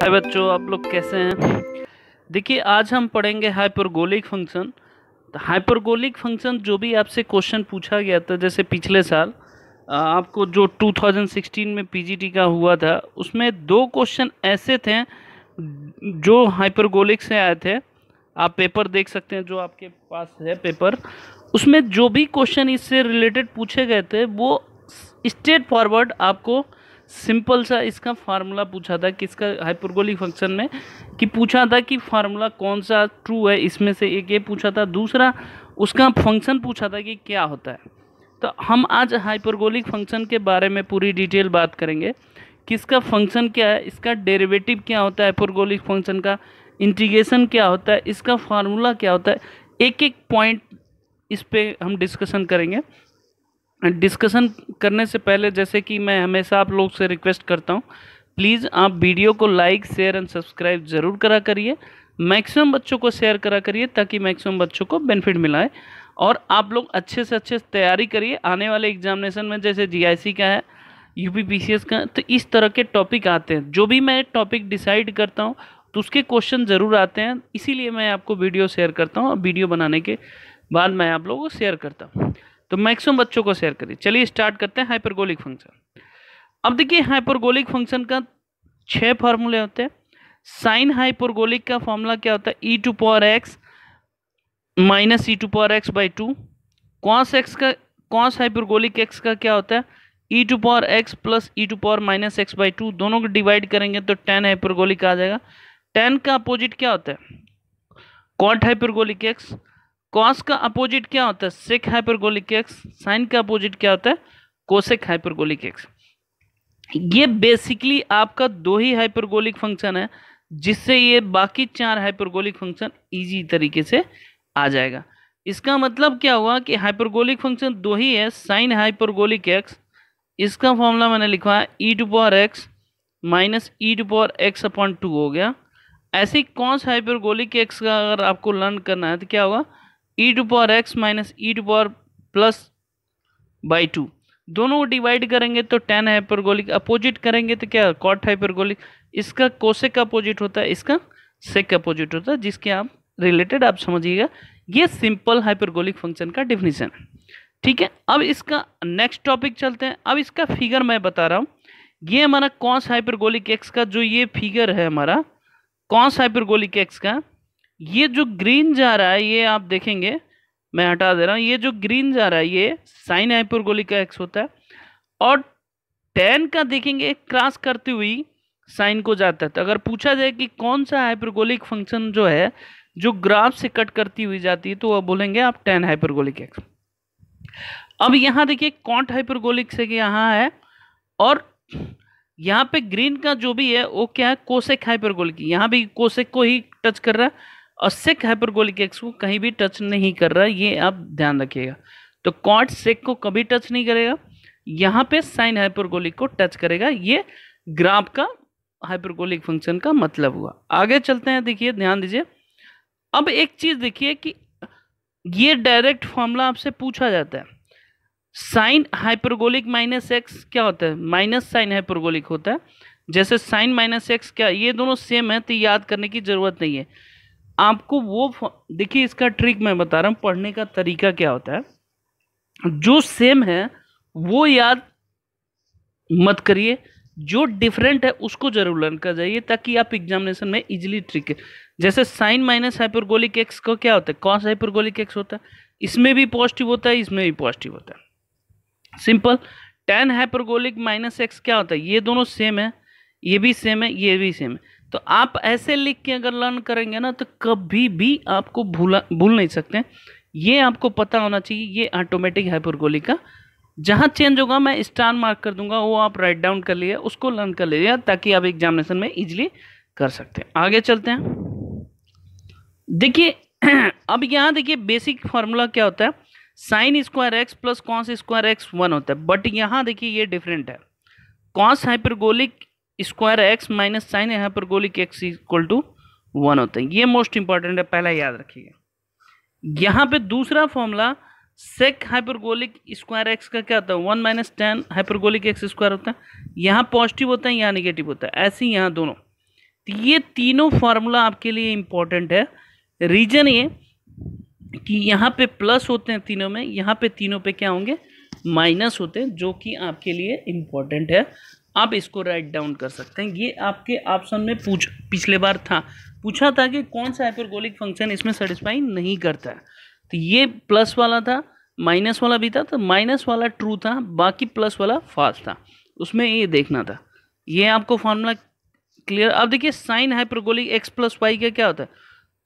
हाय बच्चों, आप लोग कैसे हैं। देखिए, आज हम पढ़ेंगे हाइपरबोलिक फंक्शन। तो हाइपरबोलिक फंक्शन जो भी आपसे क्वेश्चन पूछा गया था, जैसे पिछले साल आपको जो 2016 में पीजीटी का हुआ था, उसमें दो क्वेश्चन ऐसे थे जो हाइपरबोलिक से आए थे। आप पेपर देख सकते हैं, जो आपके पास है पेपर, उसमें जो भी क्वेश्चन इससे रिलेटेड पूछे गए थे वो स्ट्रेट फॉरवर्ड आपको सिंपल सा इसका फार्मूला पूछा था, किसका हाइपरबोलिक फंक्शन में, कि पूछा था कि फार्मूला कौन सा ट्रू है, इसमें से एक ये पूछा था, दूसरा उसका फंक्शन पूछा था कि क्या होता है। तो हम आज हाइपरबोलिक फंक्शन के बारे में पूरी डिटेल बात करेंगे, किसका फंक्शन क्या है, इसका डेरिवेटिव क्या होता है, हाइपरबोलिक फंक्शन का इंटीग्रेशन क्या होता है, इसका फार्मूला क्या होता है, एक एक पॉइंट इस पे हम डिस्कशन करेंगे। डिस्कशन करने से पहले, जैसे कि मैं हमेशा आप लोग से रिक्वेस्ट करता हूँ, प्लीज़ आप वीडियो को लाइक शेयर एंड सब्सक्राइब ज़रूर करा करिए, मैक्सिमम बच्चों को शेयर करा करिए ताकि मैक्सिमम बच्चों को बेनिफिट मिला है। और आप लोग अच्छे से अच्छे तैयारी करिए आने वाले एग्जामिनेशन में, जैसे जीआईसी का है, यूपीपीसीएस का, तो इस तरह के टॉपिक आते हैं। जो भी मैं टॉपिक डिसाइड करता हूँ तो उसके क्वेश्चन ज़रूर आते हैं, इसीलिए मैं आपको वीडियो शेयर करता हूँ और वीडियो बनाने के बाद मैं आप लोगों को शेयर करता हूँ। तो मैक्सिमम बच्चों को शेयर करिए। चलिए स्टार्ट करते हैं हाइपरबोलिक फंक्शन। अब देखिए, हाइपरबोलिक फंक्शन का 6 फार्मूले होते हैं। साइन हाइपरबोलिक का फॉर्मूला क्या होता है, E to power X minus E to power X by two. Cos X का, कॉस हाइपरबोलिक एक्स का क्या होता है, E to power X plus E to power minus X by two. दोनों को डिवाइड करेंगे तो टेन हाइपरबोलिक आ जाएगा। टेन का अपोजिट क्या होता है, कॉट हाइपरबोलिक एक्स। कॉस का अपोजिट क्या होता है, सेक हाइपरबोलिक एक्स। साइन का अपोजिट क्या होता है, कोसेक हाइपरबोलिक एक्स। ये बेसिकली आपका दो ही हाइपरबोलिक फंक्शन है, जिससे ये बाकी 4 हाइपरबोलिक फंक्शन इजी तरीके से आ जाएगा। इसका मतलब क्या हुआ कि हाइपरबोलिक फंक्शन दो ही है, साइन हाइपरबोलिक एक्स, इसका फॉर्मूला मैंने लिखा है E to power X minus E to power X upon two हो गया। ऐसे ही कॉस हाइपरबोलिक एक्स का अगर आपको लर्न करना है तो क्या होगा, E to power X minus E to power plus by two. दोनों को डिवाइड करेंगे तो टेन हाइपरबोलिक, अपोजिट करेंगे तो क्या, कॉट हाइपरबोलिक। इसका कोसेक का अपोजिट होता है, इसका सेक का अपोजिट होता है, जिसके आप रिलेटेड आप समझिएगा। ये सिंपल हाइपरबोलिक फंक्शन का डेफिनेशन है, ठीक है। अब इसका नेक्स्ट टॉपिक चलते हैं। अब इसका फिगर मैं बता रहा हूँ, ये हमारा कॉस हाइपरबोलिक एक्स का जो ये फिगर है हमारा कॉस हाइपरबोलिक एक्स का, ये जो ग्रीन जा रहा है, ये आप देखेंगे, मैं हटा दे रहा हूँ, ये जो ग्रीन जा रहा है ये साइन हाइपरबोलिक का एक्स होता है। और टेन का देखेंगे क्रॉस करती हुई साइन को जाता है। तो अगर पूछा जाए कि कौन सा हाइपरबोलिक फंक्शन जो है जो ग्राफ से कट करती हुई जाती है, तो वह बोलेंगे आप टेन हाइपरबोलिक एक्स। अब यहाँ देखिए, कॉट हाइपरबोलिक से यहाँ है, और यहाँ पे ग्रीन का जो भी है वो क्या है, कोसेक हाइपरबोलिक। यहाँ भी कोसेक को ही टच कर रहा है और सेक हाइपरबोलिक एक्स को कहीं भी टच नहीं कर रहा है, ये आप ध्यान रखिएगा। तो कॉट सेक को कभी टच नहीं करेगा, यहाँ पे साइन हाइपरबोलिक को टच करेगा। ये ग्राफ का हाइपरबोलिक फंक्शन का मतलब हुआ। आगे चलते हैं, देखिए ध्यान दीजिए। अब एक चीज देखिए कि ये डायरेक्ट फॉर्मूला आपसे पूछा जाता है, साइन हाइपरबोलिक माइनस एक्स क्या होता है, माइनस साइन हाइपरबोलिक होता है। जैसे साइन माइनस एक्स क्या, ये दोनों सेम है तो याद करने की जरूरत नहीं है आपको। वो देखिए, इसका ट्रिक मैं बता रहा हूँ, पढ़ने का तरीका क्या होता है। जो सेम है वो याद मत करिए, जो डिफरेंट है उसको जरूर लर्न कर जाइए, ताकि आप एग्जामिनेशन में इजीली ट्रिक है। जैसे साइन माइनस हाइपरबोलिक एक्स को क्या होता है, कॉस हाइपरबोलिक एक्स होता है। इसमें भी पॉजिटिव होता है, इसमें भी पॉजिटिव होता है, simple. Tan hyperbolic minus x क्या होता है, ये दोनों सेम है, ये भी सेम है, ये भी सेम है। तो आप ऐसे लिख के अगर लर्न करेंगे ना तो कभी भी आपको भूल नहीं सकते। ये आपको पता होना चाहिए, ये ऑटोमेटिक हाइपरबोलिक का जहाँ चेंज होगा मैं स्टार मार्क कर दूंगा, वो आप राइट डाउन कर लिए, उसको लर्न कर लीजिए, ताकि आप एग्जामिनेशन में इजीली कर सकते हैं। आगे चलते हैं, देखिए अब यहाँ देखिए बेसिक फार्मूला क्या होता है, sine square X plus cos square X 1 होता है। बट यहाँ देखिए ये डिफरेंट है, cos hyperbolic square X minus sine hyperbolic x equal to 1 होता है। ये मोस्ट इंपॉर्टेंट है, पहला याद रखिएगा। यहाँ पे दूसरा formula sec hyperbolic square x का क्या होता है, 1 minus tan hyperbolic x square होता है। यहाँ पॉजिटिव होता है, यहाँ निगेटिव होता है, ऐसे ही यहाँ दोनों। तो ये तीनों फार्मूला आपके लिए इम्पोर्टेंट है। रीजन ये कि यहाँ पे प्लस होते हैं तीनों में, यहाँ पे तीनों पे क्या होंगे, माइनस होते हैं, जो कि आपके लिए इम्पोर्टेंट है। आप इसको राइट डाउन कर सकते हैं। ये आपके ऑप्शन में पिछले बार पूछा था कि कौन सा हाइपरबोलिक फंक्शन इसमें सेटिस्फाई नहीं करता है। तो ये प्लस वाला था, माइनस वाला भी था, तो माइनस वाला ट्रू था, बाकी प्लस वाला फॉल्स था, उसमें ये देखना था। ये आपको फॉर्मूला क्लियर। अब देखिए sine hyperbolic x plus y का क्या होता है,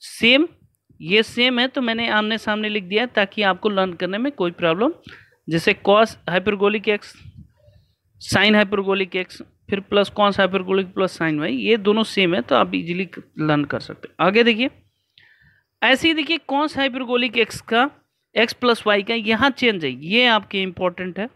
सेम, ये सेम है तो मैंने आमने सामने लिख दिया ताकि आपको लर्न करने में कोई प्रॉब्लम, जैसे cos hyperbolic X sine hyperbolic X फिर plus cos hyperbolic plus sine Y, ये दोनों सेम है तो आप इजीली लर्न कर सकते हैं। आगे देखिए, ऐसे ही देखिए कॉस हाइपरबोलिक एक्स का एक्स प्लस वाई का यहाँ चेंज है, ये आपके इंपॉर्टेंट है,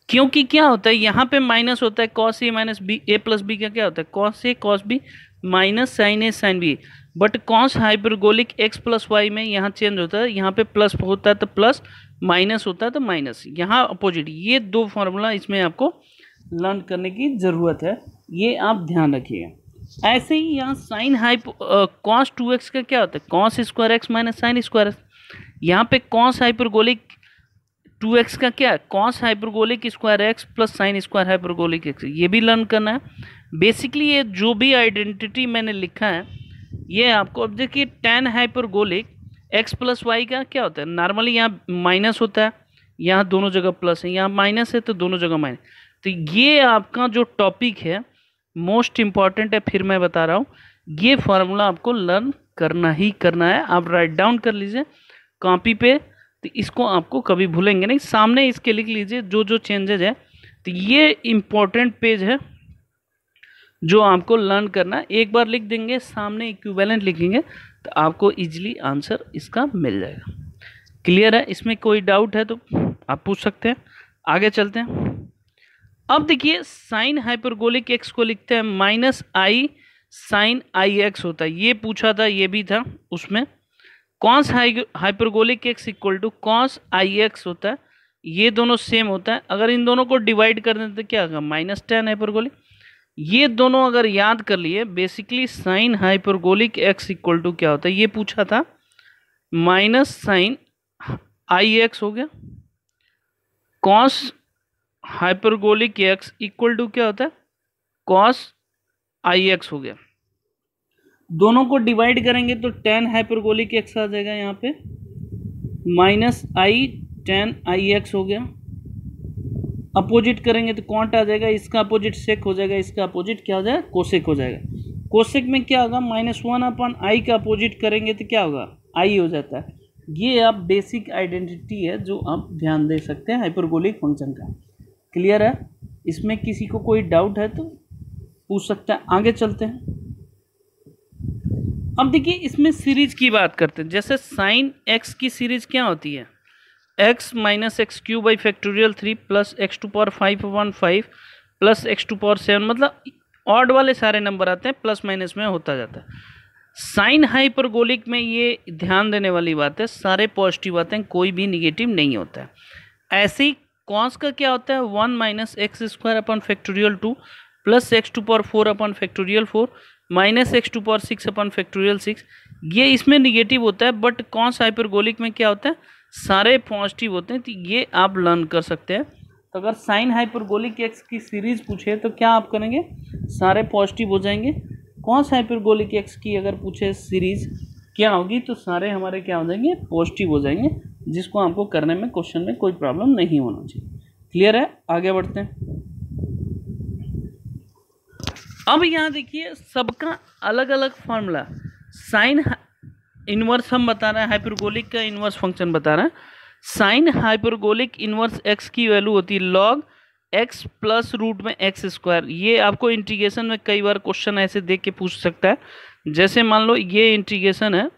क्योंकि क्या होता है यहाँ पे माइनस होता है, cos a minus b, a plus b का क्या होता है, cos a cos b minus sine a sine b, but cos hyperbolic x plus y में यहाँ चेंज होता है, यहाँ पे प्लस होता है तो प्लस, माइनस होता है तो माइनस, यहाँ अपोजिट। ये दो फार्मूला इसमें आपको लर्न करने की ज़रूरत है, ये आप ध्यान रखिएगा। ऐसे ही यहाँ साइन कॉस 2x का क्या होता है, cos square X minus sign square x, यहाँ पे कॉस हाइपरबोलिक 2x का क्या है, cos hyperbolic square X plus sine square hyperbolic x, ये भी लर्न करना है। बेसिकली ये जो भी आइडेंटिटी मैंने लिखा है ये आपको, अब देखिए tan hyperbolic x plus y का क्या होता है, नॉर्मली यहाँ माइनस होता है, यहाँ दोनों जगह प्लस है, यहाँ माइनस है तो दोनों जगह माइनस। तो ये आपका जो टॉपिक है मोस्ट इम्पॉर्टेंट है, फिर मैं बता रहा हूँ, ये फार्मूला आपको लर्न करना ही करना है। आप राइट डाउन कर लीजिए कॉपी पे, तो इसको आपको कभी भूलेंगे नहीं, सामने इसके लिख लीजिए जो जो चेंजेज है। तो ये इम्पोर्टेंट पेज है जो आपको लर्न करना है, एक बार लिख देंगे सामने इक्विवेलेंट लिखेंगे तो आपको इजीली आंसर इसका मिल जाएगा। क्लियर है, इसमें कोई डाउट है तो आप पूछ सकते हैं। आगे चलते हैं। अब देखिए साइन हाइपरबोलिक एक्स को लिखते हैं minus i sine i x होता है, ये पूछा था, ये भी था उसमें। Cos hyperbolic x equal to cos i x होता है, ये दोनों सेम होता है। अगर इन दोनों को डिवाइड कर दें तो क्या होगा, माइनस टेन हाइपरबोलिक। ये दोनों अगर याद कर लिए, basically sine hyperbolic x equal to क्या होता है, ये पूछा था, माइनस साइन आई एक्स हो गया, cos hyperbolic x equal to क्या होता है, कॉस आई एक्स हो गया। दोनों को डिवाइड करेंगे तो टेन हाइपरबोलिक एक्स आ जाएगा, यहाँ पे minus I ten I x हो गया। अपोजिट करेंगे तो कॉन्ट आ जाएगा, इसका अपोजिट सेक हो जाएगा, इसका अपोजिट क्या हो जाएगा, कोसेक हो जाएगा। कोसेक में क्या होगा, माइनस वन अपन आई का अपोजिट करेंगे तो क्या होगा, आई हो जाता है। ये आप बेसिक आइडेंटिटी है जो आप ध्यान दे सकते हैं हाइपरबोलिक फंक्शन का। क्लियर है, इसमें किसी को कोई डाउट है तो पूछ सकता है। आगे चलते हैं। अब देखिए इसमें सीरीज की बात करते हैं, जैसे साइन एक्स की सीरीज क्या होती है, x minus x cube by factorial 3 plus x to power 5/5 plus x to power 7, मतलब ऑड वाले सारे नंबर आते हैं, प्लस माइनस में होता जाता है। साइन हाइपरबोलिक में ये ध्यान देने वाली बात है, सारे पॉजिटिव आते हैं, कोई भी निगेटिव नहीं होता है। ऐसे ही कॉस का क्या होता है, 1 minus x square upon factorial 2 plus x to power 4 upon factorial 4 minus x to power 6 upon factorial 6, ये इसमें निगेटिव होता है। बट कॉस हाइपरबोलिक में क्या होता है, सारे पॉजिटिव होते हैं, तो ये आप लर्न कर सकते हैं। तो अगर साइन हाइपरबोलिक एक्स की सीरीज पूछे तो क्या आप करेंगे, सारे पॉजिटिव हो जाएंगे। कॉस हाइपरबोलिक एक्स की अगर पूछे सीरीज क्या होगी तो सारे हमारे क्या हो जाएंगे, पॉजिटिव हो जाएंगे, जिसको आपको करने में क्वेश्चन में कोई प्रॉब्लम नहीं होना चाहिए। क्लियर है, आगे बढ़ते हैं। अब यहाँ देखिए सबका अलग अलग फॉर्मूला, साइन इनवर्स हम बता रहे हैं, हाइपरबोलिक का इनवर्स फंक्शन बता रहे हैं। साइन हाइपरबोलिक इनवर्स एक्स की वैल्यू होती है लॉग एक्स प्लस रूट में एक्स स्क्वायर। ये आपको इंटीग्रेशन में कई बार क्वेश्चन ऐसे देख के पूछ सकता है, जैसे मान लो ये इंटीग्रेशन है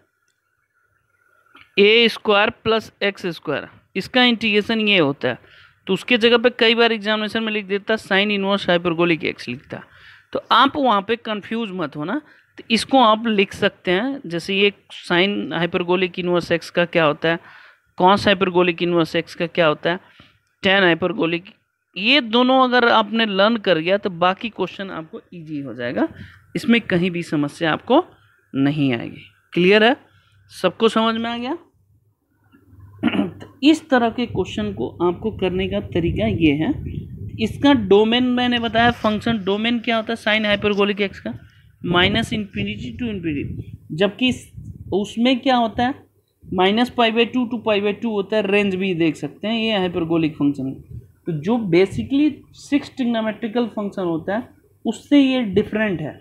ए स्क्वायर प्लस एक्स स्क्वायर, इसका इंटीग्रेशन ये होता है, तो उसके जगह पे कई बार एग्जामिनेशन में लिख देता साइन इनवर्स हाइपरबोलिक एक्स लिखता। तो आप वहाँ पे कंफ्यूज मत होना, तो इसको आप लिख सकते हैं, जैसे ये साइन हाइपरबोलिक इनवर्स एक्स का क्या होता है, कॉस हाइपरबोलिक इनवर्स एक्स का क्या होता है, टेन हाइपरबोलिक, ये दोनों अगर आपने लर्न कर गया तो बाकी क्वेश्चन आपको इजी हो जाएगा। इसमें कहीं भी समस्या आपको नहीं आएगी। क्लियर है? सबको समझ में आ गया? तो इस तरह के क्वेश्चन को आपको करने का तरीका ये है। इसका डोमेन मैंने बताया, फंक्शन डोमेन क्या होता है साइन हाइपरबोलिक एक्स का, माइनस इन्फिनिटी टू इन्फिनिटी, जबकि उसमें क्या होता है -π/2 टू π/2 होता है। रेंज भी देख सकते हैं, ये हाइपरबोलिक फंक्शन है। तो जो बेसिकली 6 ट्रिग्नोमेट्रिकल फंक्शन होता है उससे ये डिफरेंट है,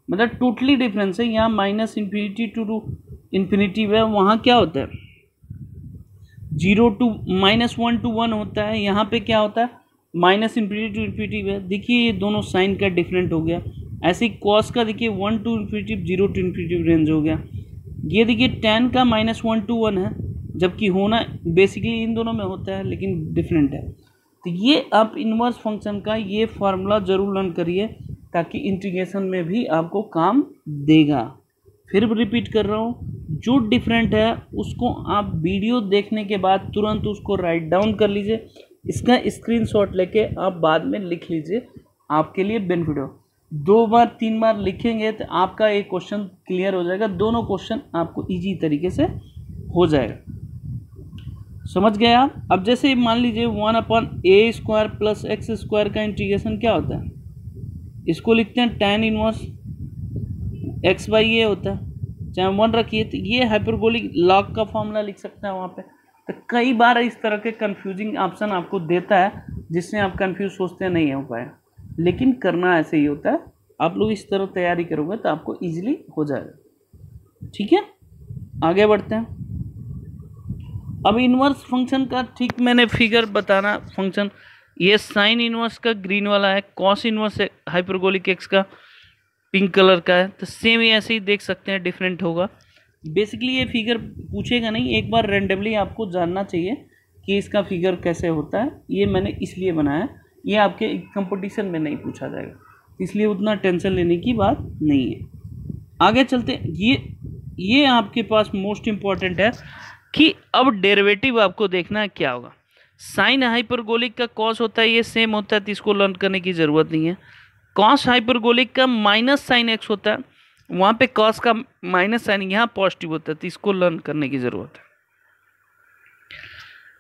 मतलब टोटली डिफरेंस है। यहाँ -इन्फिनिटी टू इन्फिनिटी है, वहाँ क्या होता है 0 टू -1 to 1 होता है। यहाँ पे क्या होता है -इन्फिनिटी टू इन्फिनिटी है। देखिए ये दोनों साइन का डिफरेंट हो गया। ऐसे ही कॉस का देखिए 1 to infinity 0 to infinity range हो गया। ये देखिए tan का -1 to 1 है, जबकि होना बेसिकली इन दोनों में होता है लेकिन डिफरेंट है। तो ये आप इन्वर्स फंक्शन का ये फार्मूला ज़रूर लर्न करिए ताकि इंटीग्रेशन में भी आपको काम देगा। फिर रिपीट कर रहा हूँ, जो डिफरेंट है उसको आप वीडियो देखने के बाद तुरंत उसको राइट डाउन कर लीजिए। इसका स्क्रीनशॉट लेके आप बाद में लिख लीजिए, आपके लिए बेनिफिट हो। 2 बार 3 बार लिखेंगे तो आपका एक क्वेश्चन क्लियर हो जाएगा, दोनों क्वेश्चन आपको इजी तरीके से हो जाएगा। समझ गए आप? अब जैसे मान लीजिए 1/a² प्लस x² का इंटीग्रेशन क्या होता है, इसको लिखते हैं tan इनवर्स x/a होता है, चाहे 1 रखिए। तो ये हाइपरबोलिक लॉग का फॉर्मूला लिख सकते हैं वहाँ पे। तो कई बार इस तरह के कंफ्यूजिंग ऑप्शन आपको देता है जिससे आप कंफ्यूज सोचते हैं नहीं हो पाएगा, लेकिन करना ऐसे ही होता है। आप लोग इस तरह तैयारी करोगे तो आपको इजीली हो जाएगा। ठीक है, आगे बढ़ते हैं। अब इन्वर्स फंक्शन का ठीक मैंने फिगर बताना फंक्शन, ये साइन इन्वर्स का ग्रीन वाला है, कॉस इन्वर्स हाइपरबोलिक एक्स का पिंक कलर का है। तो सेम ही ऐसे ही देख सकते हैं, डिफरेंट होगा। बेसिकली ये फिगर पूछेगा नहीं, एक बार रेंडमली आपको जानना चाहिए कि इसका फिगर कैसे होता है। ये मैंने इसलिए बनाया है, ये आपके कंपटीशन में नहीं पूछा जाएगा, इसलिए उतना टेंशन लेने की बात नहीं है। आगे चलते हैं। ये आपके पास मोस्ट इम्पॉर्टेंट है कि अब डेरिवेटिव आपको देखना है क्या होगा। साइन हाइपरबोलिक का कॉस होता है, ये सेम होता है, तो इसको लर्न करने की ज़रूरत नहीं है। कॉस हाइपरबोलिक का माइनस साइन एक्स होता है, वहाँ पे कॉस का माइनस साइन यहाँ पॉजिटिव होता है, तो इसको लर्न करने की ज़रूरत है।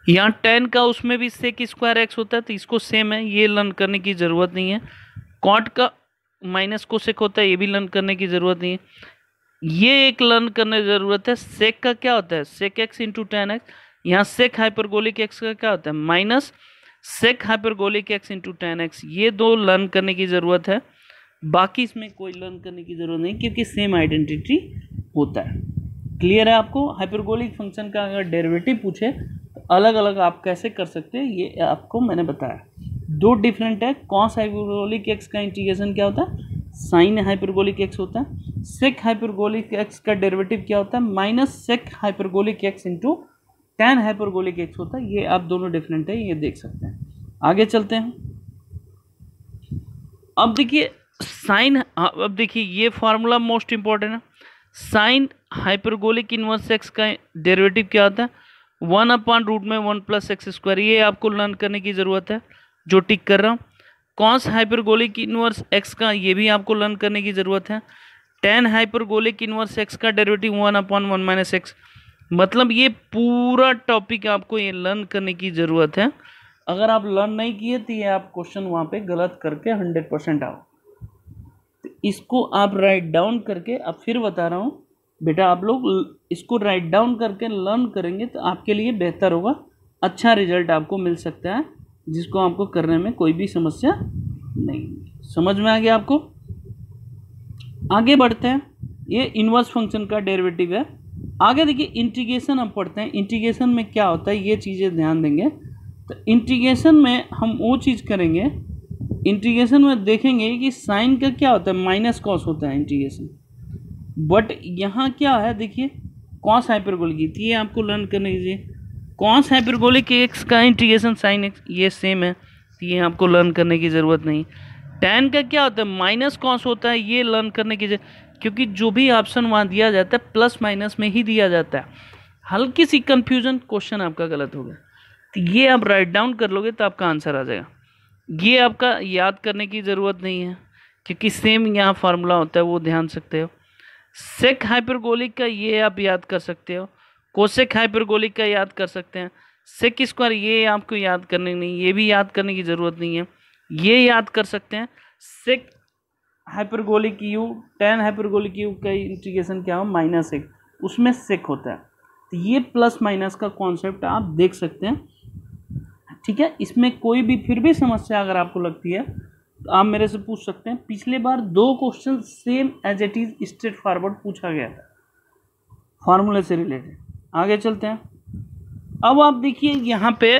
यहाँ tan का उसमें भी sec² x होता है, तो इसको सेम है, ये लर्न करने की ज़रूरत नहीं है। कॉट का माइनस कोसेक होता है, ये भी लर्न करने की ज़रूरत नहीं है। ये एक लर्न करने की ज़रूरत है, सेक का क्या होता है sec x into tan x। यहाँ सेक हाइपरबोलिक x का क्या होता है minus sec hyperbolic x into tan x। ये दो लर्न करने की ज़रूरत है, बाकी इसमें कोई लर्न करने की ज़रूरत नहीं क्योंकि सेम आइडेंटिटी होता है। क्लियर है आपको? हाइपरबोलिक फंक्शन का अगर डेरिवेटिव पूछे तो अलग अलग आप कैसे कर सकते हैं ये आपको मैंने बताया। दो डिफरेंट है, कॉस हाइपरबोलिक एक्स का इंटीग्रेशन क्या होता है साइन हाइपरबोलिक एक्स होता है। सेक हाइपरबोलिक एक्स का डेरिवेटिव क्या होता है minus sec hyperbolic x into tan hyperbolic x होता है। ये आप दोनों डिफरेंट है, ये देख सकते हैं। आगे चलते हैं। अब देखिए साइन, अब देखिए ये फार्मूला मोस्ट इंपॉर्टेंट है। साइन हाइपरबोलिक इनवर्स एक्स का डेरिवेटिव क्या होता है 1/√1 + x²। ये आपको लर्न करने की ज़रूरत है, जो टिक कर रहा हूँ। कॉस हाइपरबोलिक इनवर्स एक्स का ये भी आपको लर्न करने की ज़रूरत है। टैन हाइपरबोलिक इनवर्स एक्स का डेरिवेटिव 1/1 - x। मतलब ये पूरा टॉपिक आपको ये लर्न करने की ज़रूरत है। अगर आप लर्न नहीं किए तो ये आप क्वेश्चन वहाँ पे गलत करके 100% आओ। तो इसको आप राइट डाउन करके, अब फिर बता रहा हूँ बेटा, आप लोग इसको राइट डाउन करके लर्न करेंगे तो आपके लिए बेहतर होगा, अच्छा रिजल्ट आपको मिल सकता है, जिसको आपको करने में कोई भी समस्या नहीं। समझ में आ गया आपको? आगे बढ़ते हैं। ये इन्वर्स फंक्शन का डेरिवेटिव है। आगे देखिए इंटीग्रेशन हम पढ़ते हैं। इंटीग्रेशन में क्या होता है ये चीज़ें ध्यान देंगे। तो इंटीग्रेशन में हम वो चीज़ करेंगे, इंटीग्रेशन में देखेंगे कि साइन का क्या होता है माइनस कॉस होता है इंटीग्रेशन। बट यहाँ क्या है देखिए कॉस हाइपरबोलिक, ये आपको लर्न करने दीजिए। कॉस हाइपरबोलिक एक्स का इंटीग्रेशन साइन एक्स ये सेम है, तो ये आपको लर्न करने की ज़रूरत नहीं। टैन का क्या होता है माइनस कॉस होता है, ये लर्न करने की क्योंकि जो भी ऑप्शन वहाँ दिया जाता है प्लस माइनस में ही दिया जाता है। हल्की सी कंफ्यूजन, क्वेश्चन आपका गलत हो गया, तो ये आप राइट डाउन कर लोगे तो आपका आंसर आ जाएगा। ये आपका याद करने की ज़रूरत नहीं है, क्योंकि सेम यहाँ फार्मूला होता है, वो ध्यान सकते हो। सेक हाइपरबोलिक का ये आप याद कर सकते हो, कोसेक हाइपरबोलिक का याद कर सकते हैं। सेक स्क्वायर ये आपको याद करने नहीं, ये भी याद करने की ज़रूरत नहीं है, ये याद कर सकते हैं। Sec hyperbolic u, tan hyperbolic u का इंटीग्रेशन क्या हो, -1, उसमें सेक होता है। तो ये प्लस माइनस का कॉन्सेप्ट आप देख सकते हैं, ठीक है। इसमें कोई भी फिर भी समस्या अगर आपको लगती है तो आप मेरे से पूछ सकते हैं। पिछले बार 2 question same as it is straightforward पूछा गया था फार्मूले से रिलेटेड। आगे चलते हैं। अब आप देखिए यहाँ पे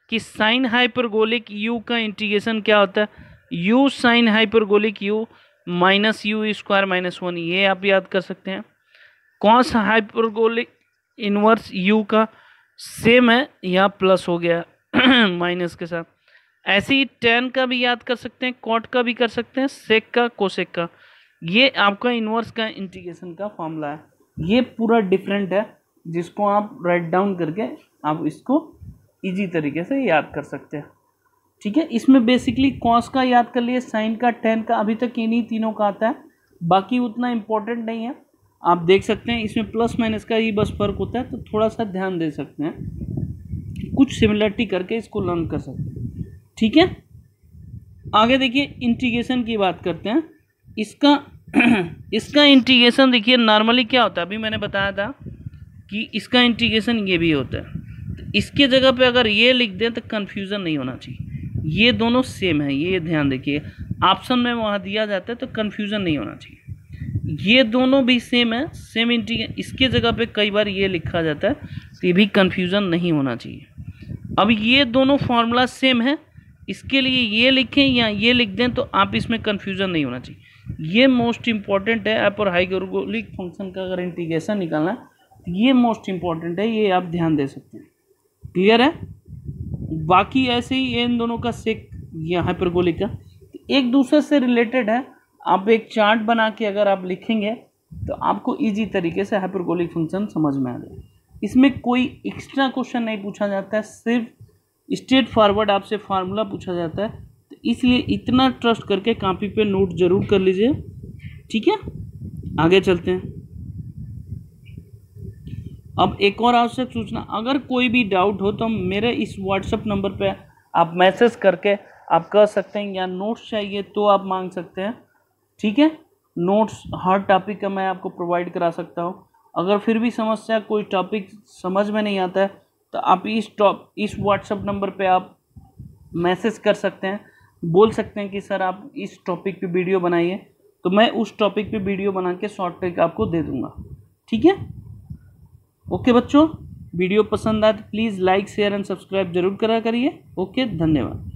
कि साइन हाइपरबोलिक यू का इंटीग्रेशन क्या होता है, you sine hyperbolic u minus you square -1, ये आप याद कर सकते हैं। कॉस हाइपरबोलिक इनवर्स यू का सेम है, यहाँ प्लस हो गया माइनस के साथ। ऐसे ही टेन का भी याद कर सकते हैं, कॉट का भी कर सकते हैं, सेक का, कोसेक का। ये आपका इनवर्स का इंटीग्रेशन का फॉर्मूला है। ये पूरा डिफरेंट है, जिसको आप राइट डाउन करके आप इसको इजी तरीके से याद कर सकते हैं, ठीक है। इसमें बेसिकली कॉस का याद कर लिए, साइन का, टेन का, अभी तक इन्हीं तीनों का आता है, बाकी उतना इम्पोर्टेंट नहीं है। आप देख सकते हैं इसमें प्लस माइनस का ही बस फर्क होता है, तो थोड़ा सा ध्यान दे सकते हैं, कुछ सिमिलरिटी करके इसको लर्न कर सकते हैं, ठीक है। आगे देखिए इंटीग्रेशन की बात करते हैं। इसका इंटीग्रेशन देखिए नॉर्मली क्या होता है, अभी मैंने बताया था कि इसका इंटीग्रेशन ये भी होता है। तो इसके जगह पे अगर ये लिख दें तो कन्फ्यूज़न नहीं होना चाहिए, ये दोनों सेम है, ये ध्यान देखिए। ऑप्शन में वहाँ दिया जाता है तो कन्फ्यूज़न नहीं होना चाहिए, ये दोनों भी सेम है, सेम इंटीग्रेशन। इसके जगह पे कई बार ये लिखा जाता है तो ये भी कन्फ्यूज़न नहीं होना चाहिए। अब ये दोनों फार्मूला सेम है, इसके लिए ये लिखें या ये लिख दें तो आप इसमें कन्फ्यूज़न नहीं होना चाहिए। ये मोस्ट इंपॉर्टेंट है, आप और हाइपरबोलिक फंक्शन का अगर इंटीग्रेशन निकालना है तो ये मोस्ट इंपॉर्टेंट है, ये आप ध्यान दे सकते हैं। क्लियर है। बाकी ऐसे ही इन दोनों का सेक या हाइपरबोलिक का एक दूसरे से रिलेटेड है। आप एक चार्ट बना के अगर आप लिखेंगे तो आपको इजी तरीके से हाइपरबोलिक फंक्शन समझ में आ जाए। इसमें कोई एक्स्ट्रा क्वेश्चन नहीं पूछा जाता है, सिर्फ स्ट्रेट फॉरवर्ड आपसे फार्मूला पूछा जाता है, तो इसलिए इतना ट्रस्ट करके कॉपी पे नोट जरूर कर लीजिए, ठीक है। आगे चलते हैं। अब एक और आवश्यक सूचना, अगर कोई भी डाउट हो तो मेरे इस व्हाट्सएप नंबर पे आप मैसेज करके आप कह सकते हैं, या नोट्स चाहिए तो आप मांग सकते हैं, ठीक है। नोट्स हर टॉपिक का मैं आपको प्रोवाइड करा सकता हूँ। अगर फिर भी समस्या, कोई टॉपिक समझ में नहीं आता है तो आप इस व्हाट्सएप नंबर पे आप मैसेज कर सकते हैं, बोल सकते हैं कि सर आप इस टॉपिक पे वीडियो बनाइए, तो मैं उस टॉपिक पे वीडियो बना के शॉर्ट ट्रिक आपको दे दूँगा, ठीक है। ओके बच्चों, वीडियो पसंद आए तो please like, share and subscribe जरूर करा करिए। ओके, धन्यवाद।